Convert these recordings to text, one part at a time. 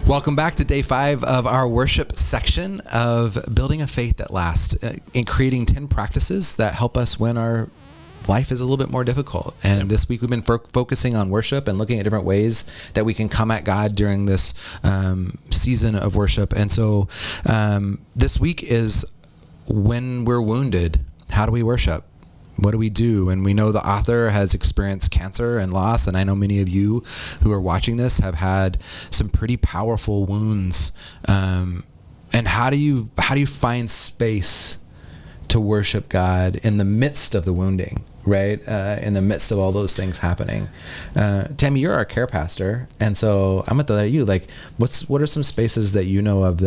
Welcome back to day 5 of our worship section of Building a Faith That Lasts, in creating 10 practices that help us when our life is a little bit more difficult. And this week we've been focusing on worship and looking at different ways that we can come at God during this season of worship. And so this week is when we're wounded, how do we worship? What do we do? And we know the author has experienced cancer and loss, and I know many of you who are watching this have had some pretty powerful wounds. And how do you find space to worship God in the midst of the wounding, right? In the midst of all those things happening. Tammy, you're our care pastor, and so I'm gonna throw that at you. Like, what are some spaces that you know of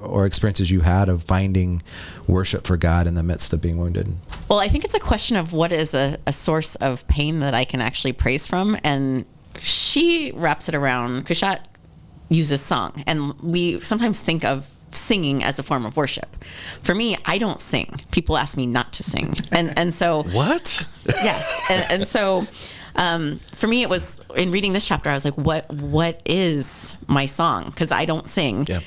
or experiences you had of finding worship for God in the midst of being wounded? Well, I think it's a question of what is a source of pain that I can actually praise from, and she wraps it around. Kushat uses song, and we sometimes think of singing as a form of worship. For me, I don't sing. People ask me not to sing. And so what? Yes. And so for me, it was in reading this chapter, I was like, what is my song? Because I don't sing. Yeah.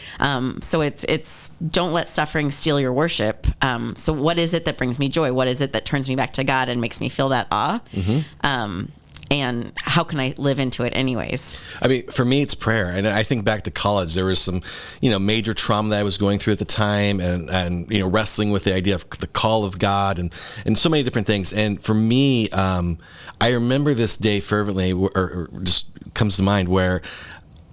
So it's don't let suffering steal your worship. So what is it that brings me joy? What is it that turns me back to God and makes me feel that awe? Mm-hmm. And how can I live into it anyways? I mean, for me, it's prayer. And I think back to college, there was some, major trauma that I was going through at the time, and wrestling with the idea of the call of God and so many different things. And for me, I remember this day fervently, or just comes to mind, where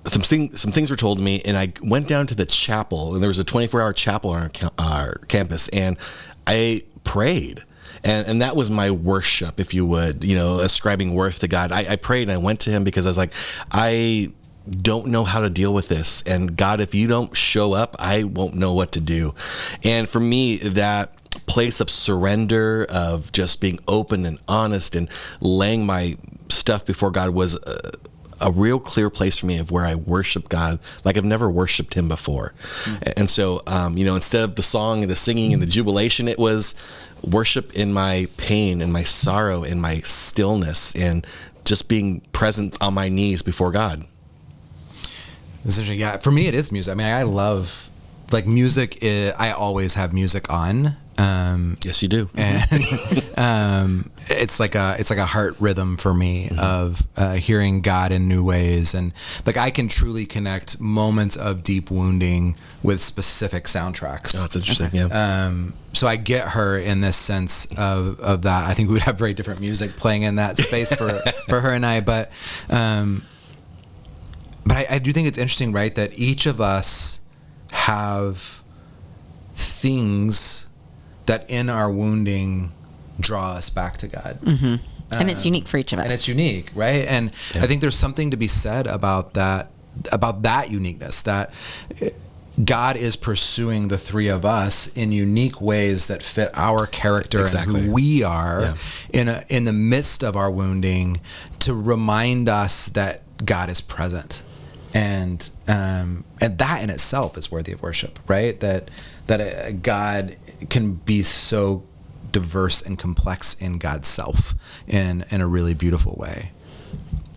some things were told to me, and I went down to the chapel, and there was a 24-hour chapel on our campus, and I prayed. And that was my worship, if you would, ascribing worth to God. I prayed and I went to him because I was like, I don't know how to deal with this. And God, if you don't show up, I won't know what to do. And for me, that place of surrender, of just being open and honest and laying my stuff before God was a real clear place for me of where I worship God like I've never worshiped him before. Mm-hmm. And so, instead of the song and the singing and the jubilation, it was worship in my pain and my sorrow and my stillness and just being present on my knees before God. Essentially, yeah. For me, it is music. I mean, I love music. I always have music on. Yes, you do. And it's like a heart rhythm for me, mm-hmm. of hearing God in new ways, and I can truly connect moments of deep wounding with specific soundtracks. Oh, that's interesting. Yeah. So I get her in this sense of that. I think we would have very different music playing in that space for her and I, but I do think it's interesting, right, that each of us have things that in our wounding draw us back to God. Mm-hmm. And it's unique for each of us. And it's unique, right? And yeah. I think there's something to be said about that uniqueness, that God is pursuing the three of us in unique ways that fit our character. Exactly. And who we are, yeah. in the midst of our wounding, to remind us that God is present. And that in itself is worthy of worship, right? That God can be so diverse and complex in God's self in a really beautiful way.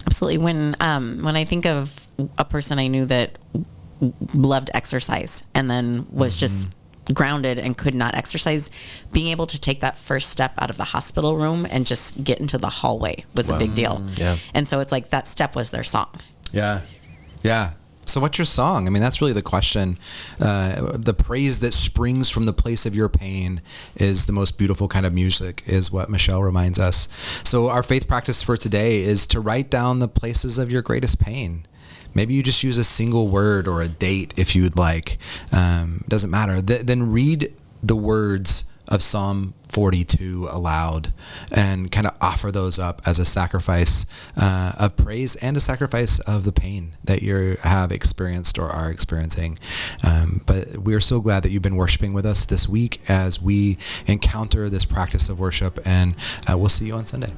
Absolutely. When I think of a person I knew that loved exercise and then was mm-hmm. just grounded and could not exercise, being able to take that first step out of the hospital room and just get into the hallway was a big deal. Yeah. And so it's like that step was their song. Yeah. Yeah. So what's your song? I mean, that's really the question. The praise that springs from the place of your pain is the most beautiful kind of music, is what Michelle reminds us. So our faith practice for today is to write down the places of your greatest pain. Maybe you just use a single word or a date if you would like. Doesn't matter. Then read the words of Psalm 42 aloud and kind of offer those up as a sacrifice of praise and a sacrifice of the pain that you have experienced or are experiencing. But we're so glad that you've been worshiping with us this week as we encounter this practice of worship, and we'll see you on Sunday.